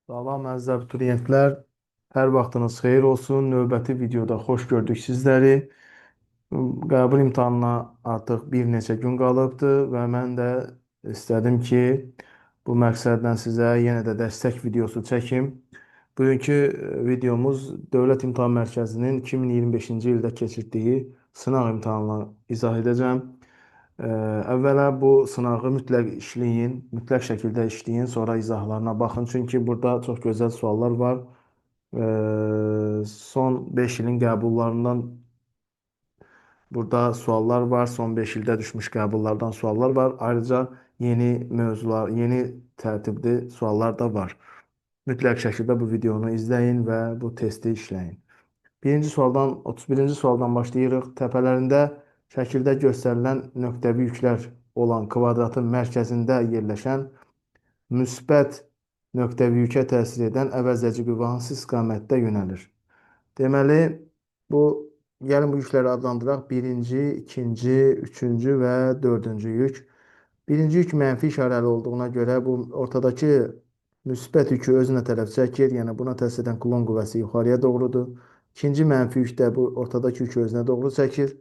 Salam əziz abituriyentlər. Hər vaxtınız xeyir olsun. Növbəti videoda xoş gördük sizləri. Qəbul imtahanına artıq bir neçə gün qalıbdır və mən də istədim ki, bu məqsədlə sizə yenə də dəstək videosu çəkim. Bugünkü videomuz Dövlət İmtahan Mərkəzinin 2025-ci ildə keçirdiyi sınaq imtahanını izah edəcəm. Əvvəla bu sınağı mütləq işləyin, mütləq şəkildə işləyin, sonra izahlarına baxın. Çünki burada çox gözəl suallar var. Son 5 ilin qəbullarından burada suallar var. Son 5 ildə düşmüş qəbullardan suallar var. Ayrıca yeni mövzular, yeni tərtibli suallar da var. Mütləq şəkildə bu videonu izləyin və bu testi işləyin. 31-ci sualdan başlayırıq. Təpələrində şəkildə göstərilən nöqtəvi yüklər olan kvadratın mərkəzində yerləşən müsbət nöqtəvi yükə təsir edən əvəzedici qüvvə hansı istiqamətdə yönəlir? Deməli, bu gəlin bu yükləri adlandıraq. Birinci, ikinci, üçüncü və dördüncü yük. Birinci yük mənfi işarəli olduğuna görə bu ortadakı müsbət yükü özünə tərəf çəkir. Yəni buna təsir edən kulon qüvvəsi yuxarıya doğrudur. İkinci mənfi yük də bu ortadakı yükü özünə doğru çəkir.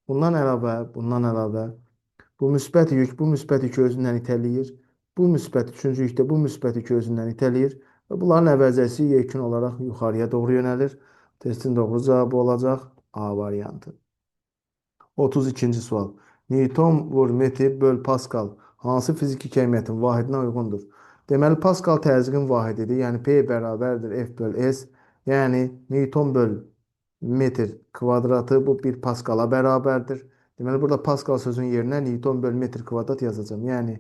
Bundan əlavə bu müsbət yükü özündən itələyir. Bu müsbət üçüncü yük də bu müsbət yükü özündən itələyir və bunların əvəzəsi yekun olaraq yuxarıya doğru yönəlir. Testin doğru cavabı olacaq A variantı. 32-ci sual. Newton vur metr böl Pascal hansı fiziki kəmiyyətin vahidinə uyğundur? Deməli, Pascal təzyiqin vahididir. Yəni, P bərabərdir F böl S. Yəni, Newton böl metr kvadratı bu bir Pascala bərabərdir. Deməli, burada Pascal sözün yerinə Newton böl metr kvadrat yazacağım. Yəni,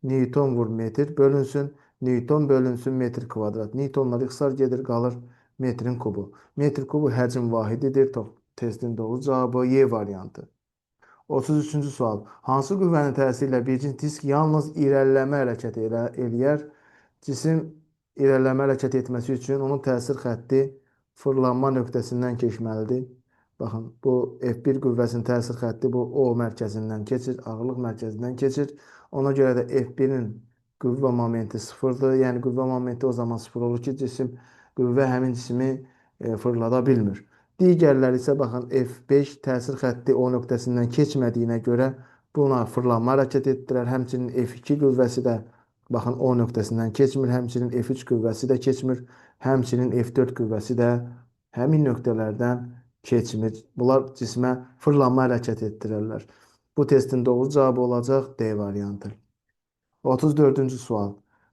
Newton vur metr bölünsün. Newton bölünsün metr kvadrat. Newtonlar ixtisar gedir, qalır metrin kubu. Metr kubu həcm vahididir. Testin doğru cavabı Y variantı. 33-cü sual. Hansı qüvvənin təsiri ilə bir disk yalnız irəliləmə hərəkət eləyər? Cisim irəliləmə hərəkət etməsi üçün onun təsir xətti fırlanma nöqtəsindən keçməlidir. Baxın, bu F1 qüvvəsinin təsir xətti bu O mərkəzindən keçir, ağırlıq mərkəzindən keçir. Ona görə də F1-in qüvvə momenti sıfırdır. Yəni, qüvvə momenti o zaman sıfır olur ki, qüvvə həmin cismi fırlada bilmir. Digərləri isə baxın F5 təsir xətti O nöqtəsindən keçmədiyinə görə buna fırlanma hərəkət etdirər. Həmçinin F2 qüvvəsi də baxın O nöqtəsindən keçmir. Həmçinin F3 qüvvəsi də keçmir. Həmçinin F4 qüvvəsi də həmin nöqtələrdən keçmir. Bunlar cismə fırlanma hərəkət etdirərlər. Bu testin doğru cavabı olacaq D variantı. 34-cü sual.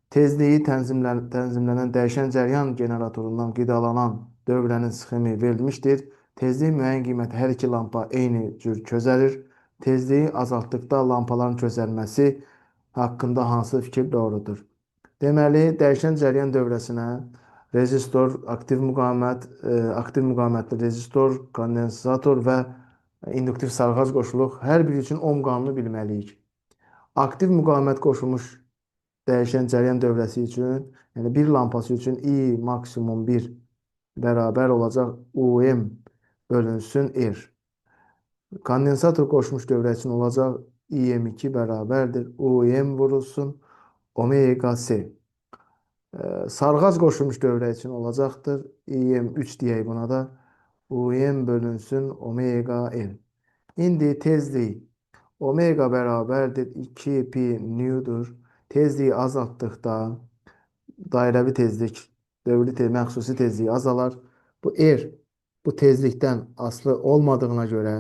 Tezliyi tənzimlənən dəyişən cəryan generatorundan qidalanan dövrənin sxemi verilmişdir. Tezliyi müəyyən qiymətə hər iki lampa eyni cür közəlir. Tezliyi azaltdıqda lampaların közəlməsi haqqında hansı fikir doğrudur? Deməli, dəyişən cəryan dövrəsinə rezistor, aktiv müqamətli rezistor, kondensator və induktiv sarğac qoşuluq. Hər biri üçün ohm qanunu bilməliyik. Aktiv müqavimət qoşulmuş dəyişən cəryan dövrəsi üçün, yəni bir lampası üçün I maksimum 1 bərabər olacaq UM bölünsün R. Kondensator qoşulmuş dövrə üçün olacaq IM2 bərabərdir UM vurulsun omega C. Sarğac qoşulmuş dövrə üçün olacaqdır IM3 deyək buna da UM bölünsün omega L. İndi tezlik omega bərabərdir 2 pi newdur. Tezliyi azaltdıqda dairəvi tezlik, məxsusi tezliyi azalar. Bu R bu tezlikdən asılı olmadığına görə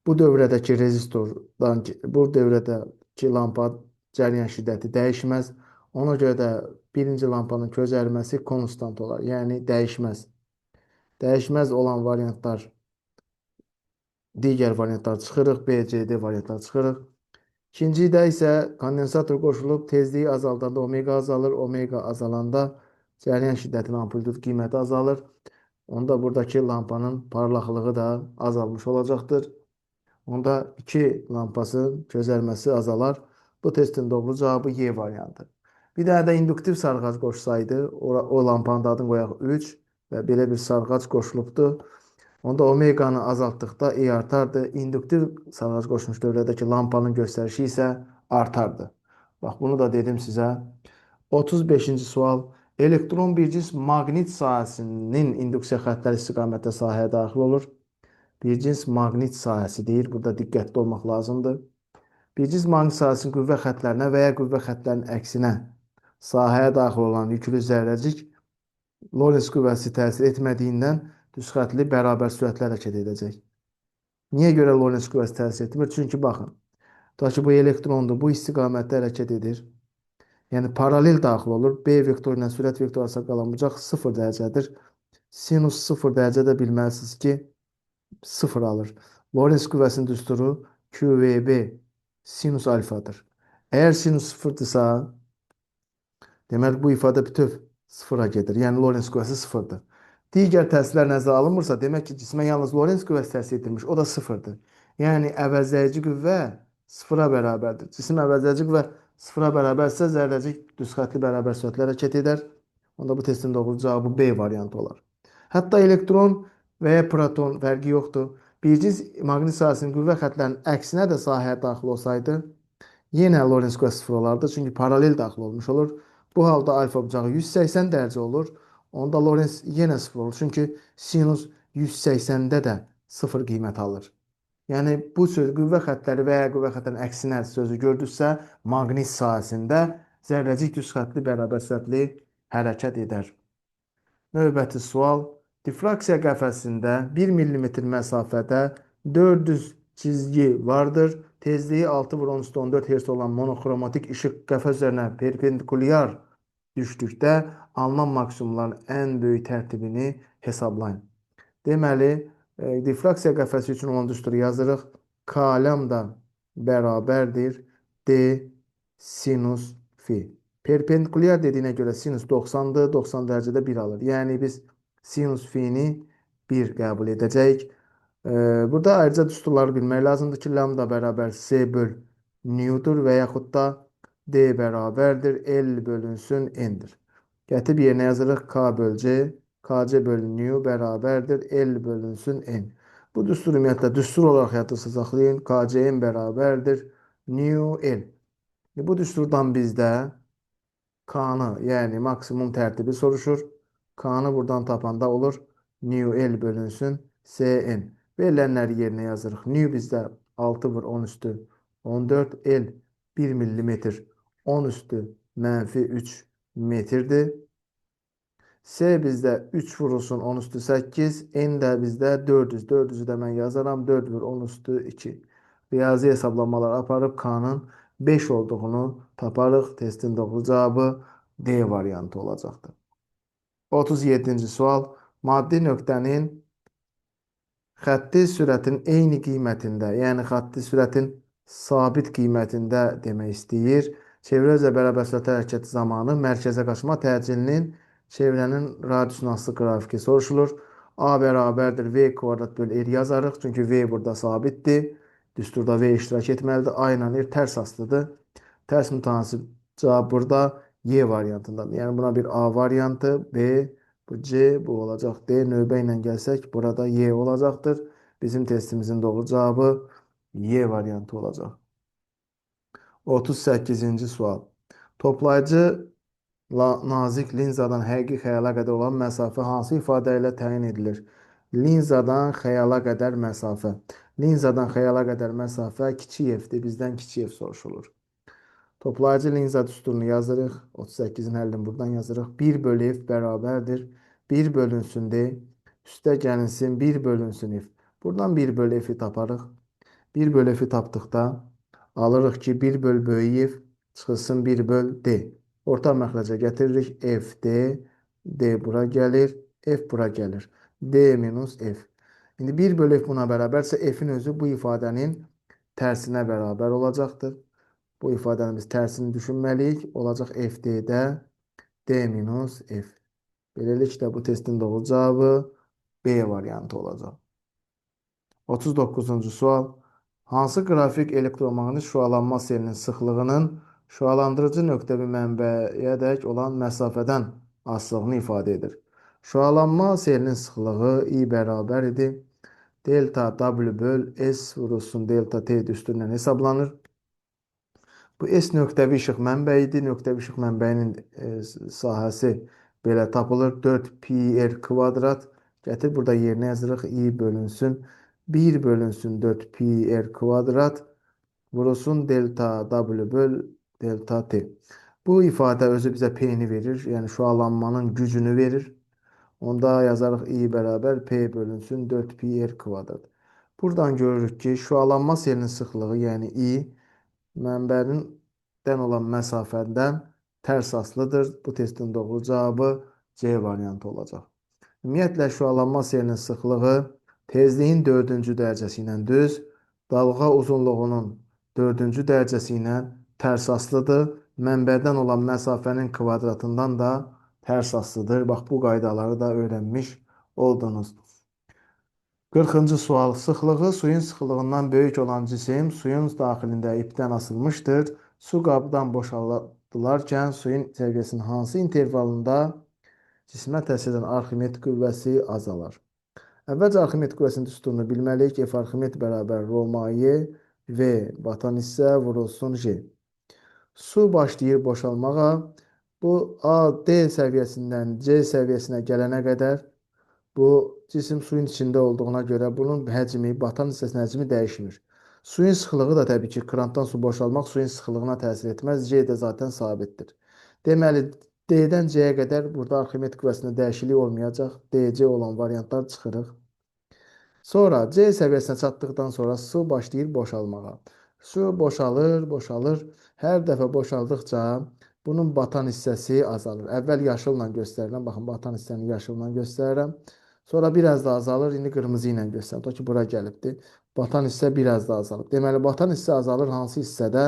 bu dövrədəki rezistordan, bu dövrədəki lampa cəryan şiddəti dəyişməz. Ona görə də birinci lampanın közərməsi konstant olar, yəni dəyişməz. Dəyişməz olan variantlar, digər variantlar çıxırıq, B, C, D variantlar çıxırıq. İkincidə isə kondensator qoşulub tezliyi azaldanda omega azalır, omega azalanda cəryan şiddətinin amplitude qiyməti azalır. Onda buradakı lampanın parlaqlığı da azalmış olacaqdır. Onda 2 lampasının közərməsi azalar. Bu testin doğru cavabı Y variantı. Bir dənə də induktiv sarğac qoşsaydı, o lampanın da adını qoyaq 3 və belə bir sarğac qoşulubdur. Onda omeganı azaltdıqda E artardı. İnduktiv sarğac qoşulmuş dövrədəki lampanın göstərişi isə artardı. Bax, bunu da dedim sizə. 35-ci sual. Elektron bir cins maqnit sahəsinin induksiya xəttləri istiqamətdə sahəyə daxil olur. Bir cins maqnit sahəsi deyir. Burada diqqətli olmaq lazımdır. Bir cins maqnit sahəsinin qüvvə xəttlərinə və ya qüvvə xəttlərinin əksinə sahəyə daxil olan yüklü zərrəcik Lorentz qüvvəsi təsir etmədiyindən düzxətli bərabər sürətlə hərəkət edəcək. Niyə görə Lorentz qüvvəsi təsir etmir? Çünki baxın, tutaq ki, bu elektrondur, bu istiqamətdə hərəkət edir. Yəni paralel daxil olur. B vektoru ilə sürət vektoru arasında qalan bucaq 0 dərəcədir. Sinus 0 dərəcə də bilməlisiniz ki, 0 alır. Lorentz qüvvəsinin düsturu QVB sinus alfadır. Əgər sinus 0-dırsa, deməli bu ifadə bütöv sıfıra gedir. Yəni Lorentz qüvvəsi sıfırdır. Digər təsirlər nəzərə alınmırsa, demək ki, cismə yalnız Lorentz qüvvəsi təsir edilmiş, o da sıfırdır. Yəni əvəzləyici qüvvə sıfıra bərabərdir. Cisim əvəzləyici qüvvə sıfıra bərabərsə, zərrəcik düzxətli bərabər sürətlə hərəkət edər. Onda bu testin doğru cavabı B variantı olar. Hətta elektron və ya proton fərqi yoxdur. Bir cins maqnit sahəsinin qüvvə xəttlərinin əksinə də sahəyə daxil olsaydı, yenə Lorentz qüvvəsi sıfır olardı. Çünki paralel daxil olmuş olur. Bu halda alfa bucağı 180 dərəcə olur. Onda Lorentz yenə sıfır olur. Çünki sinus 180-də də sıfır qiymət alır. Yəni bu söz qüvvə xəttləri və ya qüvvə xəttlərinin əksinə sözü gördüksə, maqnit sahəsində zərrəcik düz xəttli bərabər sürətli hərəkət edər. Növbəti sual. Difraksiya qəfəsində 1 mm məsafədə 400 çizgi vardır. Tezliyi 6,14 Hz olan monoxromatik işıq qəfəs üzərinə perpendikulyar düşdükdə alınan maksimumların ən böyük tərtibini hesablayın. Deməli, difraksiya qəfəsi üçün olan düsturu yazırıq. K lambda bərabərdir D sinus fi. Perpendikulyar dediyinə görə sinus 90-dır, 90 dərəcədə 1 alır. Yəni biz sinus fi'ni 1 qəbul edəcəyik. Burada ayrıca düsturları bilmək lazımdır ki, lambda bərabər C böl new'dur və yaxud da D bərabərdir L bölünsün N'dir. Gətib yerinə yazırıq K böl C, KC böl new bərabərdir L bölünsün N. Bu düstur ümumiyyətlə düstur olaraq yadınızda saxlayın. KCN bərabərdir new L. Bu düsturdan bizdə K-nı, yəni maksimum tərtibi soruşur. K-nı buradan tapanda olur. New L bölünsün Cn. Verilənləri yerinə yazırıq. New bizdə 6 vur 10 üstü 14. L 1 millimetr 10 üstü mənfi 3 metrdir. C bizdə 3 vurulsun 10 üstü 8. N də bizdə 400. 400'ü də mən yazaram. 4 vur 10 üstü 2. Riyazi hesablamalar aparıb K-nın 5 olduğunu taparıq. Testin doğru cavabı D variantı olacaqdır. 37-ci sual. Maddi nöqtənin xətti sürətin eyni qiymətində, yəni xətti sürətin sabit qiymətində demək istəyir. Çevrə üzrə bərabər sürətlə hərəkəti zamanı mərkəzə qaçma təcilinin çevrənin radiusuna asılı qrafiki soruşulur. A bərabərdir V kvadrat böl R yazarıq. Çünki V burada sabitdir. Düsturda V iştirak etməlidir. A ilə R tərs asılıdır. Tərs mütənasib cavab burada Y variantındadır. Yəni buna bir A variantı, B, bu C, bu olacaq D. Növbə ilə gəlsək burada Y olacaqdır. Bizim testimizin doğru cavabı Y variantı olacaq. 38-ci sual. Toplayıcı nazik linzadan həqiqi xəyala qədər olan məsafə hansı ifadə ilə təyin edilir? Linzadan xəyala qədər məsafə. Linzadan xəyala qədər məsafə kiçik F'dir. Bizdən kiçik F soruşulur. Toplayıcı linza düsturunu yazırıq. 38-in həllini buradan yazırıq. 1 bölü F bərabərdir. 1 bölünsün D. Üstə gəlinsin 1 bölünsün F. Buradan 1 bölü F'i taparıq. 1 bölü F'i tapdıqda alırıq ki 1 böl böyük F çıxılsın 1 böl D. Orta məxrəcə gətiririk. F, D, D bura gəlir, F bura gəlir. D minus F. İndi 1 bölü F buna bərabərsə F'in özü bu ifadənin tərsinə bərabər olacaqdır. Bu ifadənin biz tərsini düşünməliyik. Olacaq FD-də D minus F. Beləliklə bu testin doğru cavabı B variantı olacaq. 39-cu sual. Hansı qrafik elektromaqnit şüalanma selinin sıxlığının şüalandırıcı nöqtəvi mənbəyədək olan məsafədən asılılığını ifadə edir? Şüalanma selinin sıxlığı I bərabər idi. Delta W böl S vurulsun delta T düsturundan hesablanır. Bu S nöqtəvi işıq mənbəyidir. Nöqtəvi işıq mənbəyinin sahəsi belə tapılır. 4 pi r kvadrat. Gətir burada yerinə yazırıq. I bölünsün 1 bölünsün 4 pi r kvadrat vurulsun delta W böl delta T. Bu ifadə özü bizə P-ni verir. Yəni şualanmanın gücünü verir. Onda yazarıq I bərabər P bölünsün 4 pi r kvadrat. Buradan görürük ki, şualanma selinin sıxlığı, yəni I, mənbədən olan məsafədən tərs asılıdır. Bu testin doğru cavabı C variantı olacaq. Ümumiyyətlə, şualanma selinin sıxlığı tezliyin 4-cü dərəcəsi ilə düz, dalğa uzunluğunun 4-cü dərəcəsi ilə tərs asılıdır. Mənbədən olan məsafənin kvadratından da tərs asılıdır. Bax, bu qaydaları da öyrənmiş oldunuz. 40-cı sual. Sıxlığı suyun sıxlığından böyük olan cisim suyun daxilində ipdən asılmışdır. Su qabdan boşaldılarkən suyun səviyyəsinin hansı intervalında cismə təsir edən Arximed qüvvəsi azalar? Əvvəlcə Arximed qüvvəsinin düsturunu bilməliyik. F Arximed bərabər Romaye V batan hissə vurulsun J. Su başlayır boşalmağa. Bu A, D səviyyəsindən C səviyyəsinə gələnə qədər bu cisim suyun içində olduğuna görə bunun həcmi, batan hissəsinin həcmi dəyişmir. Suyun sıxlığı da təbii ki, krantdan su boşalmaq suyun sıxlığına təsir etməz. C də zaten sabitdir. Deməli, D-dən C-yə qədər burada Arximed qüvvəsində dəyişiklik olmayacaq. DC olan variantlar çıxırıq. Sonra C səviyyəsinə çatdıqdan sonra su başlayır boşalmağa. Su boşalır, boşalır. Hər dəfə boşaldıqca bunun batan hissəsi azalır. Əvvəl yaşılla göstərirəm. Baxın, batan hissəni yaşılla göstərirəm. Sonra biraz da azalır. İndi qırmızı ilə göstərirəm. O ki, bura gəlibdir. Batan hissə biraz da azalır. Deməli, batan hissə azalır. Hansı hissədə?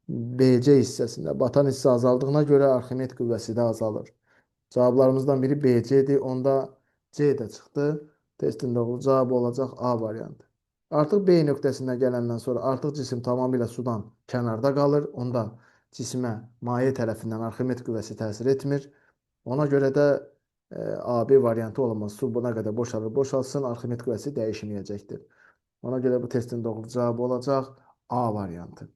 BC hissəsində. Batan hissə azaldığına görə Arximed qüvvəsi də azalır. Cavablarımızdan biri BC-dir. Onda C də çıxdı. Testin doğru cavabı olacaq A variantı. Artıq B nöqtəsinə gələndən sonra artıq cisim tamamilə sudan kənarda qalır. Onda cisimə maye tərəfindən Arximed qüvvəsi təsir etmir. Ona görə də AB variantı olmaz. Su buna qədər boşalır, boşalsın, Arximed qüvvəsi dəyişməyəcəkdir. Ona görə bu testin doğru cavabı olacaq A variantı.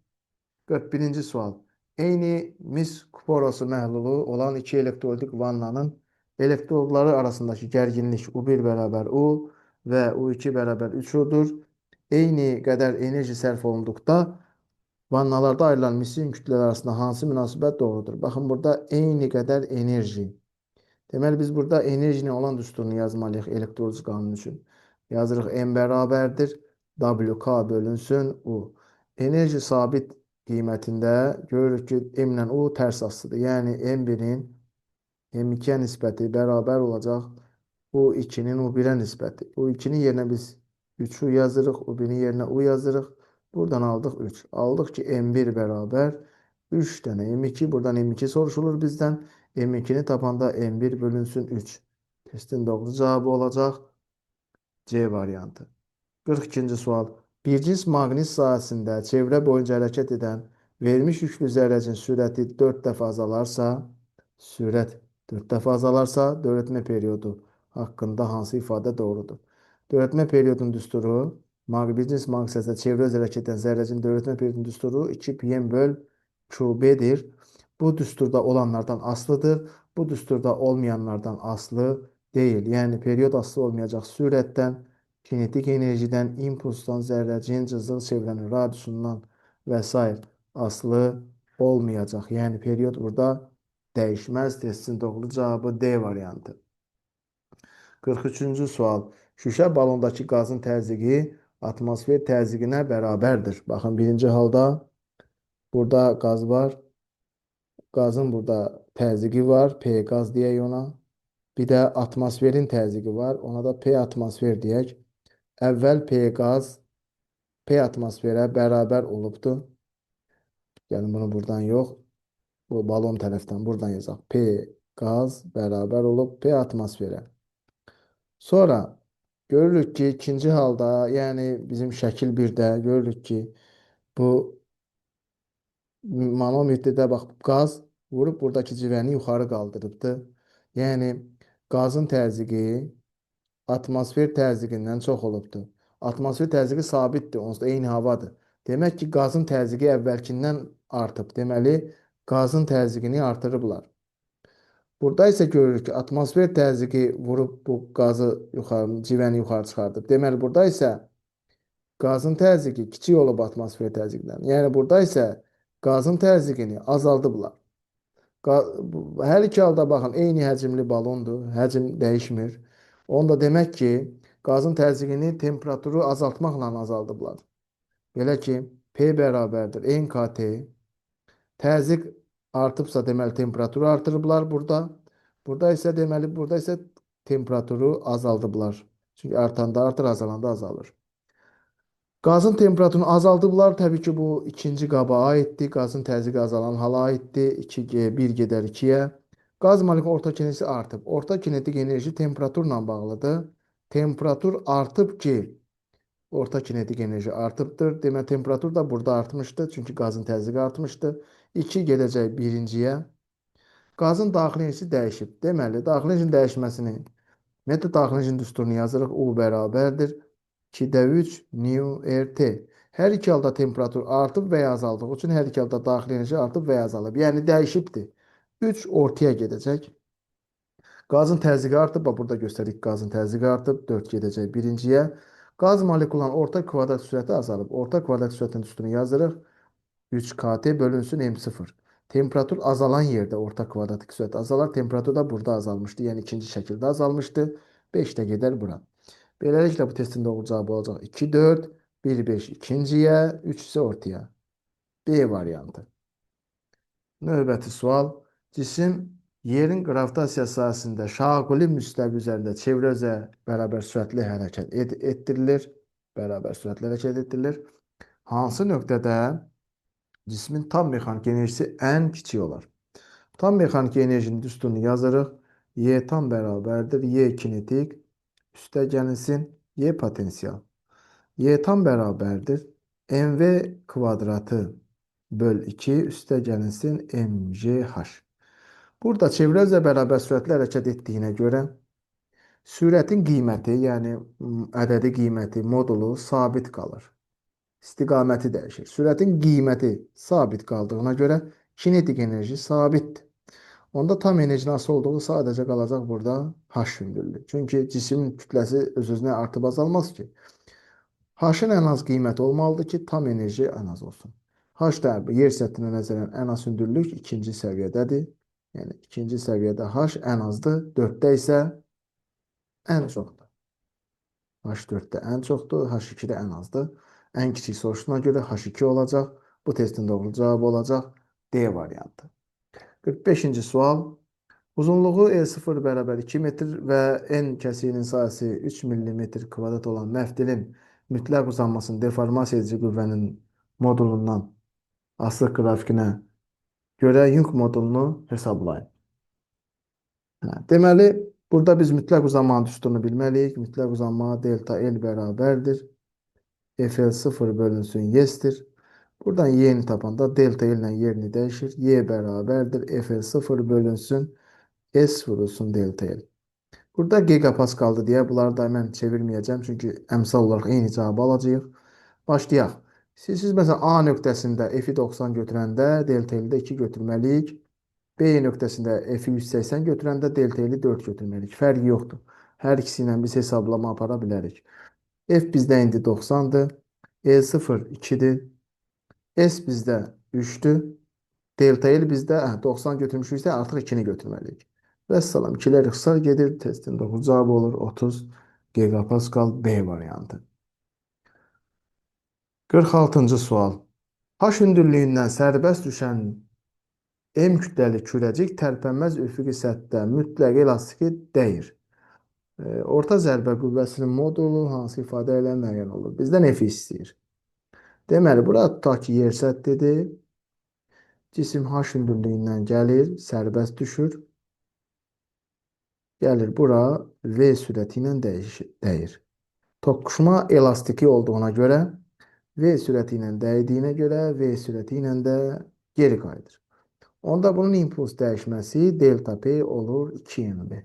41-ci sual. Eyni mis kuporosu məhlulu olan iki elektrolitik vannanın elektrodları arasındakı gərginlik U1 bərabər U və U2 bərabər 3U'dur. Eyni qədər enerji sərf olunduqda vannalarda ayrılan misin kütlələri arasında hansı münasibət doğrudur? Baxın, burada eyni qədər enerji. Deməli, biz burada enerjinin olan düsturunu yazmalıyıq elektroliz qanunu üçün. Yazırıq M bərabərdir WK bölünsün U. Enerji sabit qiymətində görürük ki, M ilə U tərs asılıdır. Yəni, M1-in M2-yə nisbəti bərabər olacaq U2-nin U1-ə nisbəti. U2-nin yerinə biz 3U yazırıq, U1-in yerinə U yazırıq. Buradan aldıq 3. Aldıq ki, M1 bərabər 3 dənə M2. Buradan M2 soruşulur bizdən. M2-ni tapanda M1 bölünsün 3. Testin doğru cavabı olacaq C variantı. 42-ci sual. Bir cins maqnit sahəsində çevrə boyunca hərəkət edən vermiş yüklü zərrəcin sürəti 4 dəfə azalarsa, dövrətmə periodu haqqında hansı ifadə doğrudur? Dövrətmə periodunun düsturu, bir cins maqnit sahəsində çevrə özü hərəkət edən zərrəcin dövrətmə periodunun düsturu 2πm böl QB-dir. Bu düsturda olanlardan asılıdır. Bu düsturda olmayanlardan aslı deyil. Yəni, period asılı olmayacaq sürətdən, kinetik enerjidən, impulsdan, zərrəcin, cızıq çevrənin radiusundan və s. asılı olmayacaq. Yəni, period burada dəyişməz. Testin doğru cavabı D variantı. 43-cü sual. Şüşə balondakı qazın təzyiqi atmosfer təzyiqinə bərabərdir. Baxın, birinci halda burada qaz var. Qazın burada təzyiqi var. P qaz deyək ona. Bir də atmosferin təzyiqi var. Ona da P atmosfer deyək. Əvvəl P qaz P atmosferə bərabər olubdur. Yəni, bunu buradan yox, bu balon tərəfdən buradan yazaq. P qaz bərabər olub P atmosferə. Sonra görürük ki, ikinci halda, yəni bizim şəkil 1-də görürük ki, bu manometrdə bax, qaz vurub buradakı civəni yuxarı qaldırıbdır. Yəni, qazın təzyiqi atmosfer təzyiqindən çox olubdur. Atmosfer təzyiqi sabitdir, onsuz da eyni havadır. Demək ki, qazın təzyiqi əvvəlkindən artıb. Deməli, qazın təzyiqini artırıblar. Burada isə görürük ki, atmosfer təzyiqi vurub bu qazı yuxarı, civəni yuxarı çıxardıb. Deməli, burada isə qazın təzyiqi kiçik olub atmosfer təzyiqindən. Yəni, burada isə qazın təzyiqini azaldıblar. Hər iki halda baxın, eyni həcmli balondur, həcm dəyişmir. Onda demək ki, qazın təzyiqini temperaturu azaltmaqla azaldıblar. Belə ki, P bərabərdir NKT. Təzyiq artıbsa deməli temperaturu artırıblar burada. Burada isə deməli burada isə temperaturu azaldıblar. Çünki artanda artır, azalanda azalır. Qazın temperaturunu azaldıblar. Təbii ki, bu ikinci qaba aiddir. Qazın təzyiqi azalan hala aiddir. 2G, 1 gedər 2-yə. Qaz molekulunun orta kinesi artıb. Orta kinetik enerji temperaturla bağlıdır. Temperatur artıb ki, orta kinetik enerji artıbdır. Demək, temperatur da burada artmışdır. Çünki qazın təzyiqi artmışdır. 2 gedəcək birinciyə. Qazın daxili enerjisi dəyişib. Deməli, daxili enerjinin dəyişməsini metod daxili enerjinin düsturunu yazırıq. U bərabərdir 2-də 3 nu RT. Hər iki halda temperatur artıb və ya azaldığı üçün hər iki halda daxili enerji artıb və ya azalıb. Yəni dəyişibdir. 3 ortaya gedəcək. Qazın təzyiqi artıb. Bax, burada göstərik, qazın təzyiqi artıb. 4 gedəcək birinciyə. Qaz molekulunun orta kvadrat sürəti azalıb. Orta kvadrat sürətin üstünü yazırıq. 3KT bölünsün M0. Temperatur azalan yerdə orta kvadratik sürət azalar. Temperatur da burada azalmışdı. Yəni ikinci şəkildə azalmışdı. 5 də gedər bura. Beləliklə bu testin doğru cavabı olacaq 2, 4, 1, 5 ikinciyə, 3 isə ortaya. B variantı. Növbəti sual. Cisim yerin qravitasiya sahəsində şaquli müstəvi üzərində çevrə üzrə bərabər sürətli hərəkət etdirilir. Bərabər sürətli hərəkət etdirilir. Hansı nöqtədə cismin tam mexaniki enerjisi ən kiçik olar? Tam mexaniki enerjinin düsturunu yazırıq. Y tam bərabərdir. Y kinetik üstə gəlinsin Y potensial. Y tam bərabərdir. MV kvadratı böl 2 üstə gəlinsin MGH. Burada çevrə üzrə bərabər sürətli hərəkət etdiyinə görə sürətin qiyməti, yəni ədədi qiyməti, modulu sabit qalır. İstiqaməti dəyişir. Sürətin qiyməti sabit qaldığına görə kinetik enerji sabitdir. Onda tam enerji nasıl olduğu sadəcə qalacaq burada H hündürlüyü. Çünki cismin kütləsi öz-özünə artıb azalmaz ki. H-ın ən az qiyməti olmalıdır ki, tam enerji ən az olsun. H da yer səthinə nəzərən ən az hündürlük ikinci səviyyədədir. Yəni ikinci səviyyədə H ən azdır, 4-də isə ən çoxdur. H4-də ən çoxdur, H2-də ən azdır. Ən kiçik soruşduğuna görə H2 olacaq. Bu testin doğru cavabı olacaq D variantı. 45-ci sual. Uzunluğu L0 bərabər 2 metr və N kəsiyinin sahəsi 3 mm kvadrat olan məftilin mütləq uzanmasının deformasiya edici qüvvənin modulundan asılı qrafikinə görə yük modulunu hesablayın. Deməli, burada biz mütləq uzanmanın düsturunu bilməliyik. Mütləq uzanma delta L bərabərdir. FL0 bölünsün Y'stir. Buradan Y'ni tapanda delta L ilə yerini dəyişir. Y bərabərdir. FL0 bölünsün S vurulsun delta L. Burada gigapaskaldır deyə bunları da mən çevirməyəcəm. Çünki əmsal olaraq eyni cavabı alacağıq. Başlayaq. Siz məsələn A nöqtəsində F-i 90 götürəndə delta L-də 2 götürməliyik. B nöqtəsində F-i 180 götürəndə delta L-i 4 götürməliyik. Fərqi yoxdur. Hər ikisi ilə biz hesablama apara bilərik. F bizdə indi 90-dır. E0 2-dir. S bizdə 3-dür. Delta L bizdə 90 götürmüşüksə artıq 2-ni götürməliyik. Vəssalam, 2-lər ixtisar gedir. Testin doğru cavabı olur 30 gigapascal B variantı. 46-cı sual. H hündürlüyündən sərbəst düşən M kütləli kürəcik tərpənməz üfüqi səthdə mütləq elastiki dəyir. Orta zərbə qüvvəsinin modulu hansı ifadə ilə müəyyən olur? Bizdən F istəyir. Deməli, bura tutaq ki, yer səthidir. Cisim H hündürlüyündən gəlir, sərbəst düşür. Gəlir bura V sürəti ilə dəyir. Toqquşma elastiki olduğuna görə V sürəti ilə dəydiyinə görə V sürəti ilə də geri qayıdır. Onda bunun impuls dəyişməsi delta P olur 2mv.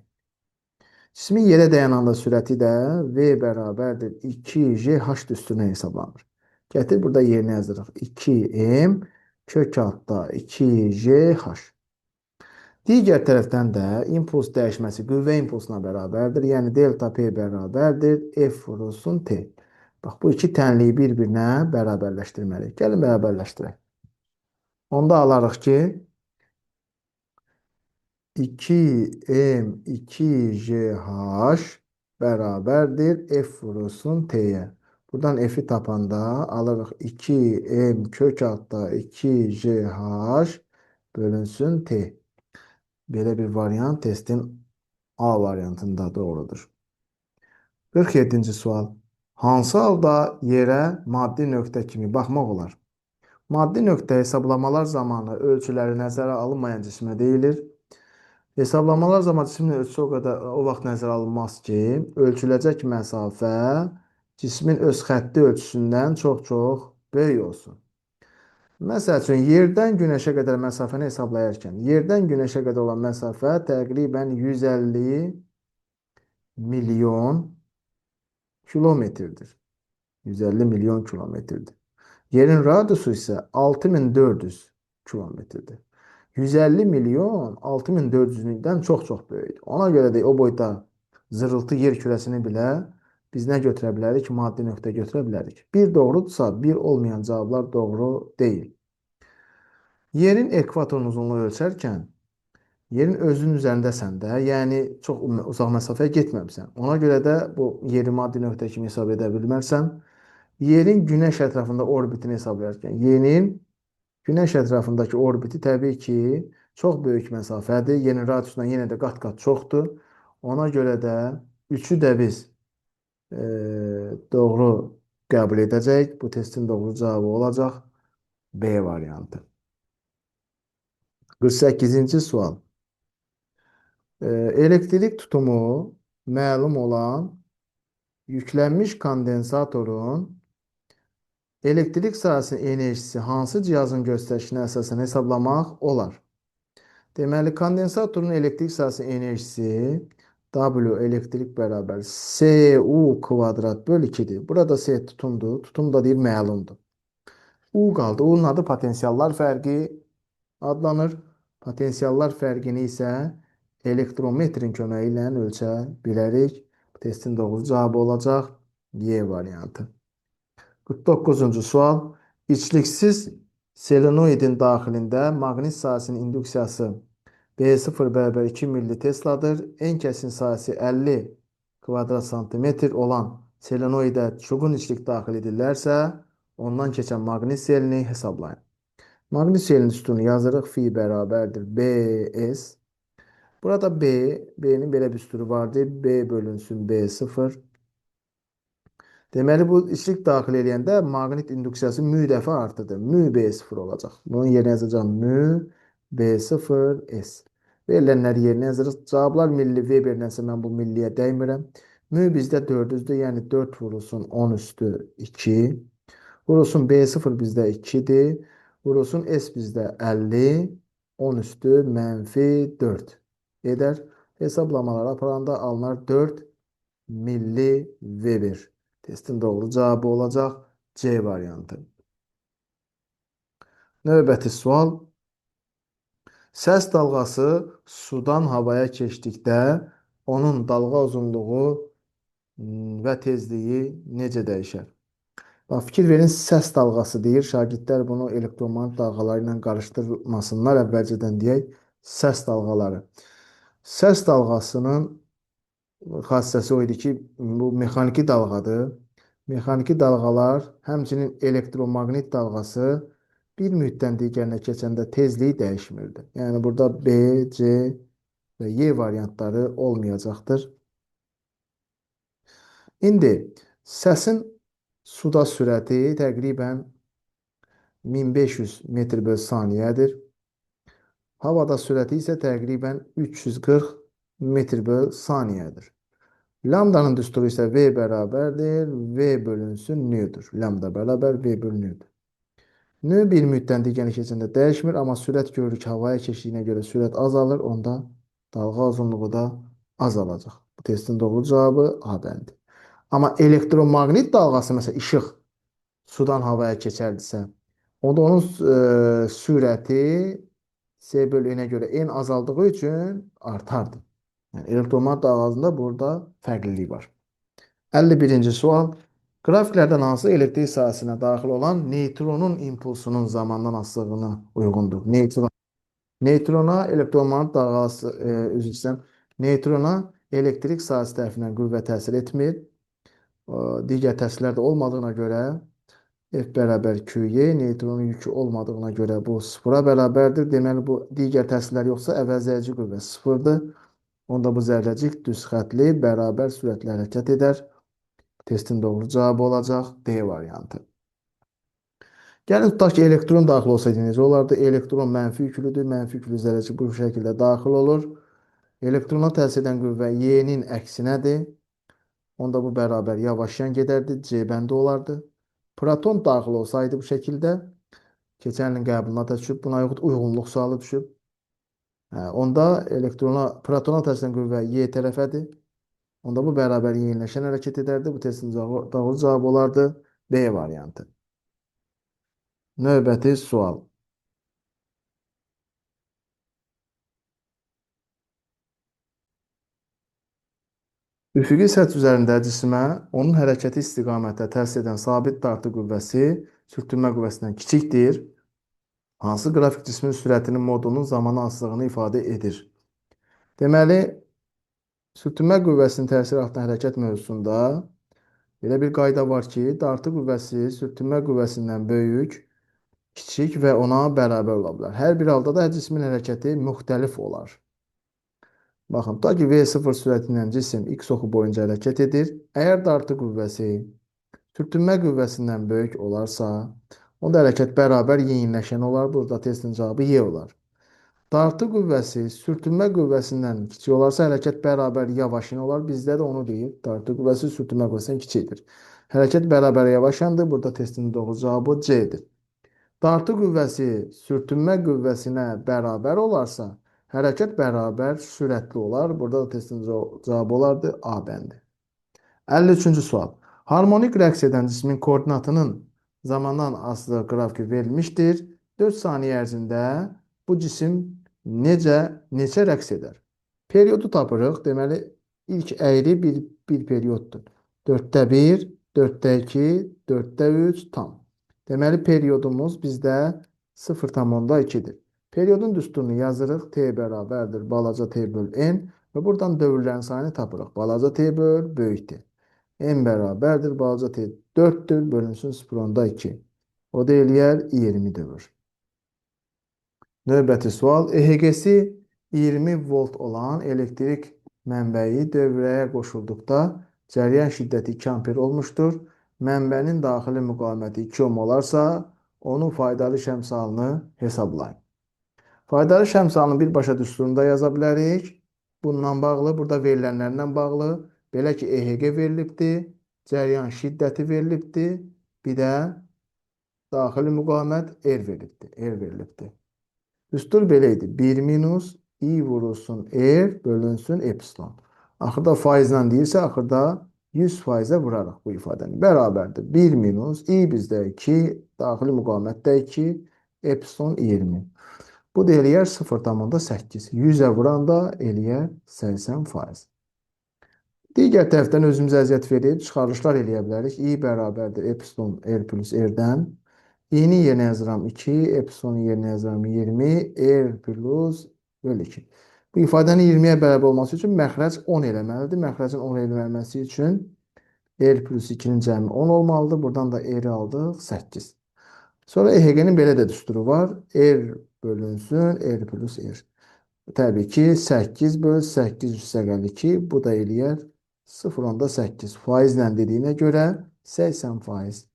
Cismin yerə dayananda sürəti də V bərabərdir 2GH düsturuna hesablanır. Gətir burada yerinə yazırıq. 2M kök altda 2GH. Digər tərəfdən də impuls dəyişməsi qüvvə impulsuna bərabərdir. Yəni delta P bərabərdir F vurulsun T. Bax, bu iki tənliyi bir-birinə bərabərləşdirməliyik. Gəlin bərabərləşdirək. Onda alarıq ki, 2m2j bərabərdir F vurulsun T-yə. Buradan F-i tapanda alırıq 2m kök altda 2j bölünsün T. Belə bir variant testin A variantında doğrudur. 47-ci sual. Hansı halda yerə maddi nöqtə kimi baxmaq olar? Maddi nöqtə hesablamalar zamanı ölçüləri nəzərə alınmayan cismə deyilir. Hesablamalar zamanı cismin ölçüsü o vaxt nəzərə alınmaz ki, ölçüləcək məsafə cismin öz xətti ölçüsündən çox-çox böyük olsun. Məsəl üçün, yerdən günəşə qədər məsafəni hesablayarkən, yerdən günəşə qədər olan məsafə təqribən 150 milyon kilometrdir. 150 milyon kilometrdir. Yerin radiusu isə 6400 kilometrdir. 150 milyon 6400-dən çox-çox böyükdür. Ona görə də o boyda zırıltı yer kürəsini bilə biz nə götürə bilərik? Maddi nöqtə götürə bilərik. Bir doğrudursa, bir olmayan cavablar doğru deyil. Yerin ekvatorun uzunluğu ölçərkən, yerin özünün üzərindəsən də, yəni çox uzaq məsafəyə getməmsən. Ona görə də bu yeri maddi nöqtə kimi hesab edə bilmərsən. Yerin günəş ətrafında orbitini hesablayarkən, yerin günəş ətrafındakı orbiti təbii ki, çox böyük məsafədir. Yerin radiusundan yenə də qat-qat çoxdur. Ona görə də 3-ü də biz doğru qəbul edəcək. Bu testin doğru cavabı olacaq B variantı. 48-ci sual. Elektrik tutumu məlum olan yüklənmiş kondensatorun elektrik sahəsinin enerjisi hansı cihazın göstərişinə əsasən hesablamaq olar? Deməli, kondensatorun elektrik sahəsinin enerjisi W elektrik bərabər CU kvadrat bölü 2-dir. Burada C tutumdur. Tutum da deyir məlumdur. U qaldı. U'nun adı potensiallar fərqi adlanır. Potensiallar fərqini isə elektrometrin köməyi ilə ölçə bilərik. Testin doğru cavabı olacaq Y variantı. 49-cu sual. İçliksiz selenoidin daxilində maqnit sahəsinin induksiyası B0 bərabər 2 milli Tesladır. En kəsin sahəsi 50 kvadrat santimetr olan selenoidə çubuğun içlik daxil edilərsə, ondan keçən maqnit selini hesablayın. Maqnit selinin üstünü yazırıq. Fi bərabərdir BS. Burada B'nin belə bir üstürü vardır. B bölünsün B0. Deməli, bu içlik daxil edəndə maqnit induksiyası mü dəfə artıdır. Mü B0 olacaq. Bunun yerinə yazacağım mü B0S. Verilənləri yerinə yazırıq. Cavablar milli Weber'dənsə mən bu milliyə dəymirəm. Mü bizdə 400-dür. Yəni 4 vurulsun 10 üstü 2. Vurulsun B0 bizdə 2-dir. Vurulsun S bizdə 50. 10 üstü mənfi 4 edər. Hesablamalar aparanda alınar 4 milli Weber. Testin doğru cavabı olacaq C variantı. Növbəti sual. Səs dalğası sudan havaya keçdikdə onun dalğa uzunluğu və tezliyi necə dəyişər? Bax, fikir verin, səs dalğası deyir. Şagirdlər bunu elektromagnet dalğaları ilə qarışdırmasınlar. Əvvəlcədən deyək, səs dalğaları. Səs dalğasının xassəsi o idi ki, bu mexaniki dalğadır. Mexaniki dalğalar, həmçinin elektromagnet dalğası bir mühitdən digərinə keçəndə tezliyi dəyişmirdi. Yəni, burada B, C və Y variantları olmayacaqdır. İndi səsin suda sürəti təqribən 1500 metr bölü saniyədir. Havada sürəti isə təqribən 340 metr bölü saniyədir. Lambdanın düsturu isə V bərabərdir. V bölünsün nüdür. Lambda bərabər V bölü nüdür. Nü bir müddətdən digərinə keçəndə dəyişmir, amma sürət görürük havaya keçdiyinə görə sürət azalır, onda dalğa uzunluğu da azalacaq. Bu testin doğru cavabı A bəndi. Amma elektromagnet dalğası, məsələn, işıq sudan havaya keçərdisə, onda onun sürəti C bölü N'ə görə N azaldığı üçün artardı. Yəni elektromanyetik dalğasında burada fərqlilik var. 51-ci sual. Qrafiklərdən hansı elektrik sahəsinə daxil olan neytronun impulsunun zamandan asılılığına uyğundur? Neytrona elektromanyetik dalğası, üzr istəyirəm, neytrona elektrik sahəsi tərəfindən qüvvə təsir etmir. Digər təsirlər də olmadığına görə F bərabər QY, neytronun yükü olmadığına görə bu sıfıra bərabərdir. Deməli, bu digər təsirlər yoxsa əvəzləyici qüvvə sıfırdır. Onda bu zərrəcik düz xətli bərabər sürətlə hərəkət edər. Testin doğru cavabı olacaq D variantı. Gəlin tutaq ki, elektron daxil olsaydı necə olardı? Elektron mənfi yüklüdür. Mənfi yüklü zərrəcik bu şəkildə daxil olur. Elektrona təsir edən qüvvə Y-nin əksinədir. Onda bu bərabər yavaşlayan gedərdi. C bəndi olardı. Proton daxil olsaydı bu şəkildə keçən ilin qəbuluna da düşüb. Buna uyğunluq sualı düşüb. Onda protona təsir edən qüvvə Y tərəfədir. Onda bu bərabər yeniləşən hərəkət edərdi. Bu testin doğru cavabı olardı B variantı. Növbəti sual. Üfüqi səth üzərində cismə onun hərəkəti istiqamətə təsir edən sabit dartı qüvvəsi sürtünmə qüvvəsindən kiçikdir. Hansı qrafik cismin sürətinin modunun zamana asılılığını ifadə edir? Deməli, sürtünmə qüvvəsinin təsiri altında hərəkət mövzusunda belə bir qayda var ki, dartı qüvvəsi sürtünmə qüvvəsindən böyük, kiçik və ona bərabər ola bilər. Hər bir halda da cismin hərəkəti müxtəlif olar. Baxın, tutaq ki, V0 sürəti ilə cisim x oxu boyunca hərəkət edir. Əgər dartı qüvvəsi sürtünmə qüvvəsindən böyük olarsa, onda hərəkət bərabər yeniləşən olar. Burada testin cavabı Y olar. Dartı qüvvəsi sürtünmə qüvvəsindən kiçik olarsa, hərəkət bərabər yavaşın olar. Bizdə də onu deyir. Dartı qüvvəsi sürtünmə qüvvəsindən kiçikdir. Hərəkət bərabər yavaşandır. Burada testin doğru cavabı C-dir. Dartı qüvvəsi sürtünmə qüvvəsinə bərabər olarsa, hərəkət bərabər sürətli olar. Burada da testin cavabı olardı A bəndi. 53-cü sual. Harmonik rəqs edən cismin koordinatının zamandan asılı qrafiki verilmişdir. 4 saniyə ərzində bu cisim neçə rəqs edər? Periodu tapırıq. Deməli, ilk əyri bir perioddur. 4-də 1, 4-də 2, 4-də 3 tam. Deməli, periodumuz bizdə 0,2-dir. Periyodun düsturunu yazırıq. T bərabərdir balaca T böl N və buradan dövrlərin sayını tapırıq. Balaca T böl böyük T. N bərabərdir balaca T 4-dür bölünsün 0,2. O da eləyər 20 dövr. Növbəti sual. EHG-si 20 volt olan elektrik mənbəyi dövrəyə qoşulduqda cəryan şiddəti 2 amper olmuşdur. Mənbənin daxili müqaviməti 2 ohm olarsa, onun faydalı şəmsalını hesablayın. Faydalı şəmsalını birbaşa düsturunda yaza bilərik. Bundan bağlı, burada verilənlərdən bağlı. Belə ki, EHG verilibdir, cəryan şiddəti verilibdir, bir də daxili müqavimət R verilibdir. Düstur belə idi. 1 minus I vurulsun R bölünsün epsilon. Axırda faizlə deyirsə, axırda 100%-ə vurarıq bu ifadəni. Bərabərdir. 1 minus I bizdə 2, daxili müqavimətdə 2, epsilon 20. Bu da eləyər 0,8. 100-ə vuranda eləyər 80%. Digər tərəfdən özümüzə əziyyət verib çıxarışlar eləyə bilərik. I bərabərdir epsilon R plus R-dən. I-ni yerinə yazıram 2, epsilonu yerinə yazıram 20, R plus böl 2. Bu ifadənin 20-yə bərabər olması üçün məxrəc 10 eləməlidir. Məxrəcin 10 eləməsi üçün R plus 2-nin cəmi 10 olmalıdır. Buradan da R aldıq 8. Sonra EHG-nin belə də düsturu var. R bölünsün R plus R. Təbii ki, 8 böl 8 üstəgəl 2. Bu da eləyər 0,8. Faizlə dediyinə görə 80%.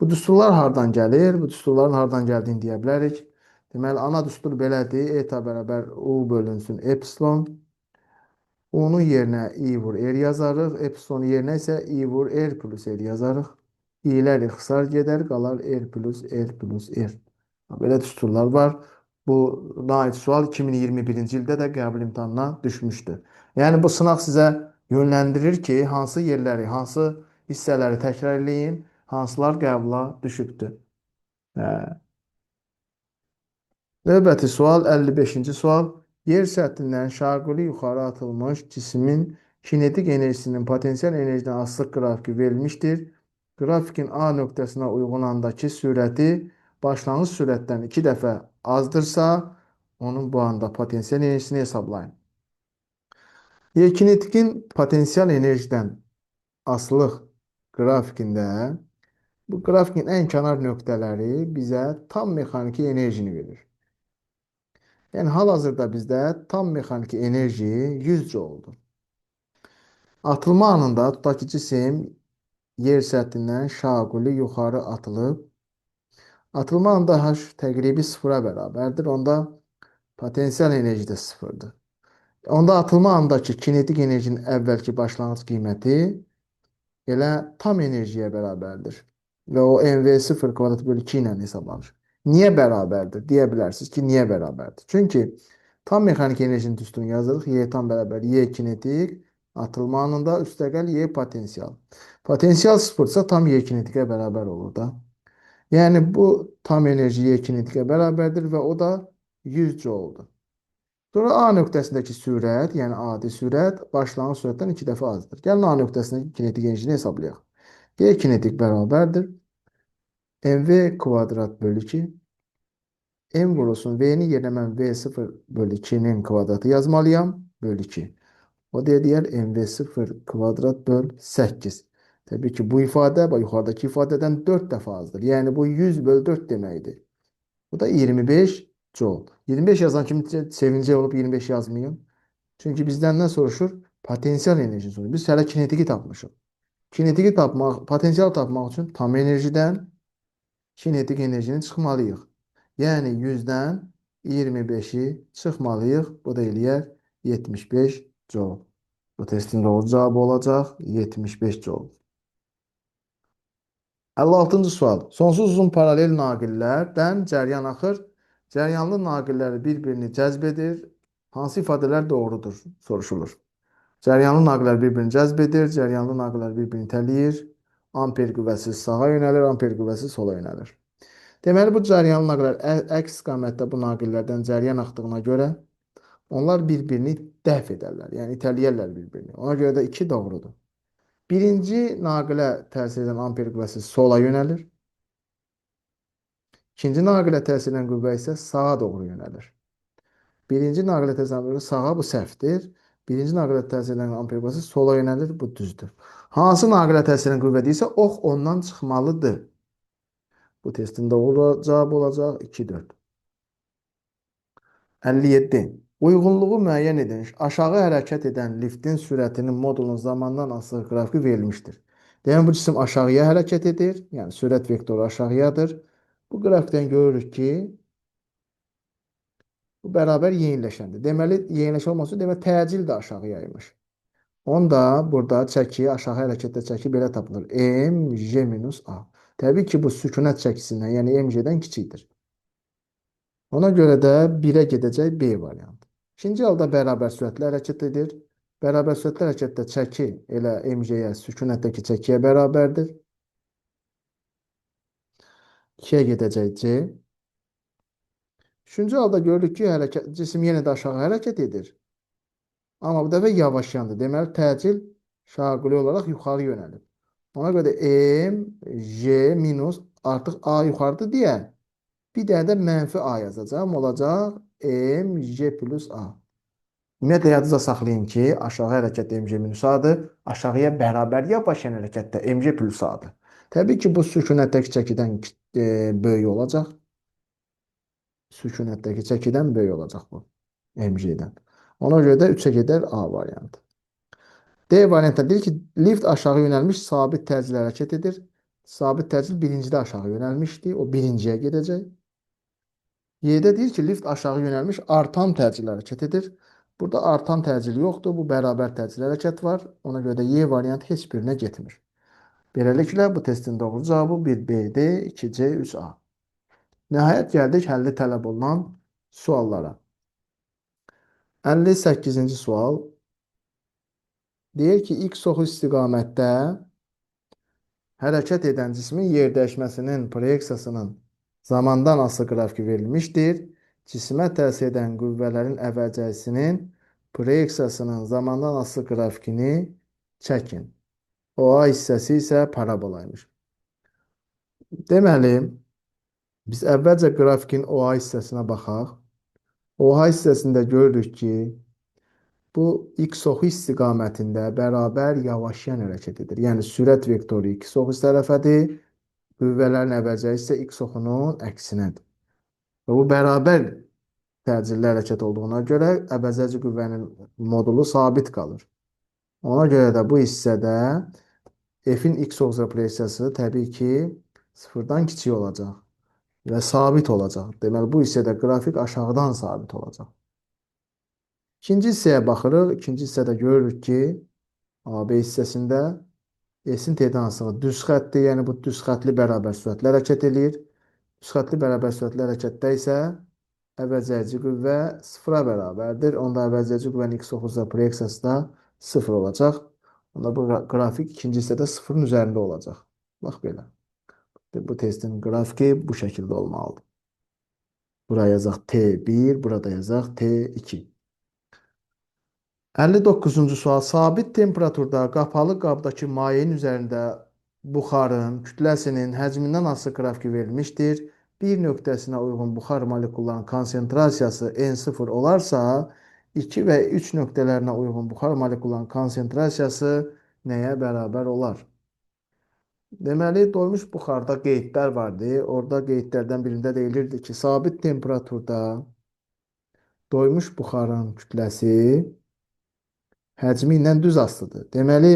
Bu düsturlar hardan gəlir? Bu düsturların hardan gəldiyini deyə bilərik. Deməli, ana düstur belədir. Eta bərabər U bölünsün epsilon. U-nun yerinə I vur R yazarıq. Epsilon yerinə isə I vur R plus R yazarıq. İ'lər ixtisar gedər, qalar R plus R plus R. Belə düsturlar var. Buna aid sual 2021-ci ildə də qəbul imtahanına düşmüşdür. Yəni, bu sınaq sizə yönləndirir ki, hansı yerləri, hansı hissələri təkrar edin, hansılar qəbula düşübdür. Hə. Növbəti sual 55-ci sual. Yer səthindən şaquli yuxarı atılmış cismin kinetik enerjisinin potensial enerjiden asılıq qrafiki verilmişdir. Qrafikin A nöqtəsinə uyğun andakı sürəti başlanğıc sürətdən 2 dəfə azdırsa, onun bu anda potensial enerjisini hesablayın. Kinetikin potensial enerjiden asılıq qrafikində bu qrafikin ən kənar nöqtələri bizə tam mexaniki enerjini verir. Yəni hal-hazırda bizdə tam mexaniki enerji 100 jouldur. Atılma anında tutaq ki, cisim yer səthindən şaquli yuxarı atılıb. Atılma anında h təqribi sıfıra bərabərdir. Onda potensial enerji də sıfırdır. Onda atılma andakı kinetik enerjinin əvvəlki başlanğıc qiyməti elə tam enerjiyə bərabərdir. Və o mv0 kvadrat bölü 2 ilə hesablanır. Niyə bərabərdir? Deyə bilərsiniz ki, niyə bərabərdir? Çünki tam mexaniki enerjinin üstünü yazırıq. Y tam bərabər Y kinetik, atılma anında üstəgəl Y potensial. Potensial sıfırsa tam Y kinetikə bərabər olur da. Yəni bu tam enerji Y kinetikə bərabərdir və o da 100 jouldur. Sonra A nöqtəsindəki sürət, yəni adi sürət başlanğıc sürətdən 2 dəfə azdır. Gəlin A nöqtəsindəki kinetik enerjini hesablayaq. Y kinetik bərabərdir mv kvadrat bölü 2. M vurulsun V'nin yerine mən V0 bölü 2'nin kvadratı yazmalıyam. Bölü 2. O da deyər mv0 kvadrat bölü 8. Təbii ki, bu ifadə yuxarıdakı ifadədən 4 dəfə azdır. Yəni bu 100 bölü 4 deməkdir. Bu da 25 joule. 25 yazan kimi sevincli olub 25 yazmayın. Çünki bizdən nə soruşur? Potensial enerji soruşur. Biz hələ kinetiki tapmışıq. Kinetiki tapmaq, potensial tapmaq üçün tam enerjidən kinetik enerjini çıxmalıyıq. Yəni 100-dən 25-i çıxmalıyıq. Bu da eləyər 75 joule. Bu testin doğru cavabı olacaq 75 joule. 56-cı sual. Sonsuz uzun paralel naqillərdən cəryan axır. Cəryanlı naqilləri bir-birini cəzb edir. Hansı ifadələr doğrudur? Soruşulur. Cəryanlı naqillər bir-birini cəzb edir. Cəryanlı naqillər bir-birini itələyir. Amper qüvvəsi sağa yönəlir. Amper qüvvəsi sola yönəlir. Deməli, bu cəryanlı naqillər əks istiqamətdə bu naqillərdən cəryan axdığına görə onlar bir-birini dəf edərlər. Yəni itələyərlər bir-birini. Ona görə də 2 doğrudur. Birinci naqilə təsir edən amper qüvvəsi sola yönəlir. İkinci naqilə təsir edən qüvvə isə sağa doğru yönəlir. Birinci naqilə təsir edən qüvvə sağa, bu səhvdir. Birinci naqilə təsir edən amper qüvvəsi sola yönəlir, bu düzdür. Hansı naqilə təsir edən qüvvə deyilsə, ox ondan çıxmalıdır. Bu testin doğru cavabı olacaq 2-4. 57. Uyğunluğu müəyyən edilmiş aşağı hərəkət edən liftin sürətinin modulun zamandan asılı qrafiki verilmişdir. Deyən bu cisim aşağıya hərəkət edir. Yəni sürət vektoru aşağıyadır. Bu qrafikdən görürük ki, bu bərabər yeniləşəndir. Deməli, yeniləşən olması demək təcil də aşağıyaymış. Onda burada çəki, aşağı hərəkətdə çəki belə tapılır. mg minus a. Təbii ki, bu sükunət çəkisindən, yəni mg'dən kiçikdir. Ona görə də 1-ə gedəcək B variantı. İkinci halda bərabər sürətlə hərəkət edir. Bərabər sürətlə hərəkətdə çəki elə mg'yə, sükunətdəki çəkiyə bərabərdir. 2-yə gedəcək C. Üçüncü halda görürük ki, cisim yenə də aşağı hərəkət edir. Amma bu dəfə yavaşyandır. Deməli, təcil şaquli olaraq yuxarı yönəlir. Ona görə də mg minus artıq A yuxarıdır deyə bir dənə də mənfi A yazacağım. Olacaq mg plus A. Ümumiyyətlə yadınızda saxlayın ki, aşağı hərəkətdə mg minus A-dır. Aşağıya bərabər yavaşlayan hərəkətdə mg plus A-dır. Təbii ki, bu sükunətdəki çəkidən böyük olacaq. Sükunətdəki çəkidən böyük olacaq bu mg-dən. Ona görə də 3-ə gedər A variantı. D variantı deyir ki, lift aşağı yönəlmiş sabit təcil hərəkət edir. Sabit təcil birincidə aşağı yönəlmişdi. O birinciyə gedəcək. Y'də deyir ki, lift aşağı yönəlmiş artan təcil hərəkət edir. Burada artan təcil yoxdur. Bu bərabər təcil hərəkət var. Ona görə də Y variantı heç birinə getmir. Beləliklə, bu testin doğru cavabı 1B-D, 2C, 3A. Nəhayət gəldik həlli tələb olunan suallara. 58-ci sual. Deyir ki, x oxu istiqamətdə hərəkət edən cismin yer dəyişməsinin proyeksiyasının zamandan asılı qrafiki verilmişdir. Cisimə təsir edən qüvvələrin əvəzəsinin proyeksiyasının zamandan asılı qrafikini çəkin. OA hissəsi isə parabolaymış. Deməli, biz əvvəlcə qrafikin OA hissəsinə baxaq. OA hissəsində görürük ki, bu x oxu istiqamətində bərabər yavaşlayan hərəkət edir. Yəni, sürət vektoru x oxu tərəfədir, qüvvələrin əvəzəyi isə x oxunun əksinədir. Və bu bərabər təcilli hərəkət olduğuna görə əvəzəci qüvvənin modulu sabit qalır. Ona görə də bu hissədə F-in x oxu proyeksiyası təbii ki, sıfırdan kiçik olacaq və sabit olacaq. Deməli, bu hissədə qrafik aşağıdan sabit olacaq. İkinci hissəyə baxırıq. İkinci hissədə görürük ki, AB hissəsində S-in tendenslığı düz xəttdir. Yəni, bu düz xəttli bərabər sürətlə hərəkət edir. Düz xəttli bərabər sürətli hərəkətdə isə əvəzləyici qüvvə sıfıra bərabərdir. Onda əvəzləyici qüvvənin x oxu proyeksiyası da sıfır olacaq. Onda bu qrafik ikinci hissədə sıfırın üzərində olacaq. Bax belə. Bu testin qrafiki bu şəkildə olmalıdır. Buraya yazaq T1, burada yazaq T2. 59-cu sual. Sabit temperaturda qapalı qabdakı mayenin üzərində buxarın kütləsinin həcmindən asılı qrafiki verilmişdir. Bir nöqtəsinə uyğun buxar molekullarının konsentrasiyası N0 olarsa, 2 və 3 nöqtələrinə uyğun buxar molekullarının konsentrasiyası nəyə bərabər olar? Deməli, doymuş buxarda qeydlər vardı. Orada qeydlərdən birində deyilirdi ki, sabit temperaturda doymuş buxarın kütləsi həcmi ilə düz asılıdır. Deməli,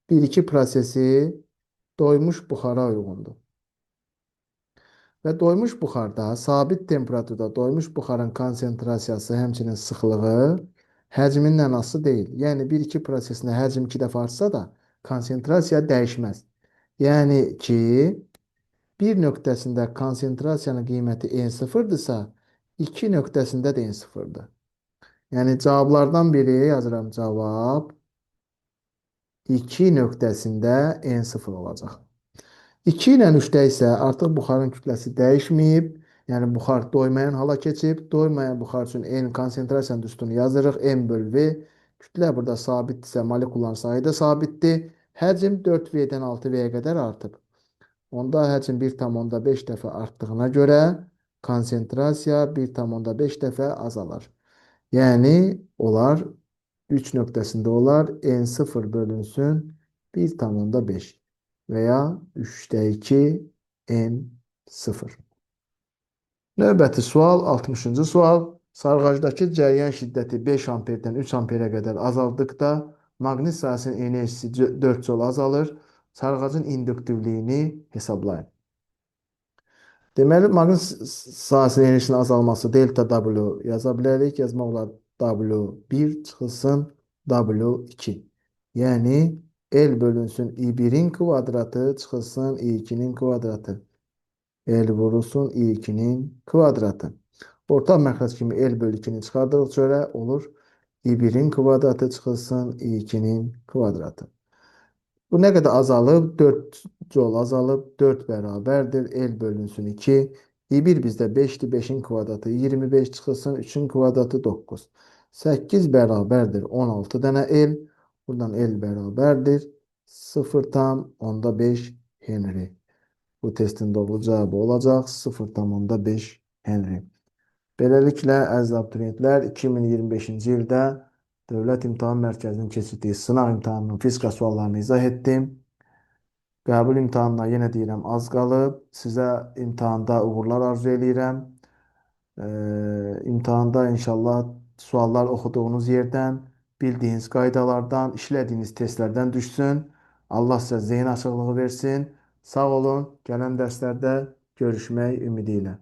1-2 prosesi doymuş buxara uyğundur. Və doymuş buxarda, sabit temperaturda doymuş buxarın konsentrasiyası, həmçinin sıxlığı həcmindən asılı deyil. Yəni, 1-2 prosesində həcm 2 dəfə artsa da konsentrasiya dəyişməz. Yəni ki, bir nöqtəsində konsentrasiyanın qiyməti N0-dırsa, 2 nöqtəsində də N0-dır. Yəni, cavablardan biri yazıram cavab 2 nöqtəsində N0 olacaq. 2 ilə 3-də isə artıq buxarın kütləsi dəyişməyib, yəni buxar doymayan hala keçib. Doymayan buxar üçün N konsentrasiyanın üstünü yazırıq, M bölü V. Kütlə burada sabitdirsə, molekulların sayı da sabitdir. Həcm 4V-dən 6V-yə qədər artıb. Onda həcm 1,5 dəfə artdığına görə konsentrasiya 1,5 dəfə azalar. Yəni, onlar 3 nöqtəsində olar N0 bölünsün 1,5 və ya 3-də 2 N0. Növbəti sual, 60-cı sual. Sarğacdakı cəryan şiddəti 5 amperdən 3 amperə qədər azaldıqda maqnit sahəsinin enerjisi 4 jol azalır. Sarğacın induktivliyini hesablayın. Deməli, maqnit sahəsinin enerjisinin azalması delta W yaza bilərik. Yazmaq olar W1 çıxılsın W2. Yəni, L bölünsün I1-in kvadratı çıxılsın I2-nin kvadratı. L vurulsun I2-nin kvadratı. Ortaq məxrəc kimi L bölü 2-ni çıxardığımız görə olur I1-in kvadratı çıxılsın I2-nin kvadratı. Bu nə qədər azalıb? 4 jol azalıb. 4 bərabərdir. L bölünsün 2. I1 bizdə 5-dir. 5-in kvadratı 25 çıxılsın. 3-ün kvadratı 9. 8 bərabərdir. 16 dənə L. Buradan L bərabərdir. 0,5 Henry. Bu testin doğru cavabı olacaq 0,5 Henry. Beləliklə, əziz abituriyentlər, 2025-ci ildə Dövlət İmtahan Mərkəzinin keçirdiyi sınaq imtahanının fizika suallarını izah etdim. Qəbul imtahanına yenə deyirəm, az qalıb. Sizə imtahanda uğurlar arzu edirəm. İmtahanda inşallah suallar oxuduğunuz yerdən, bildiyiniz qaydalardan, işlədiyiniz testlərdən düşsün. Allah sizə zehin açıqlığı versin. Sağ olun. Gələn dərslərdə görüşmək ümidi ilə.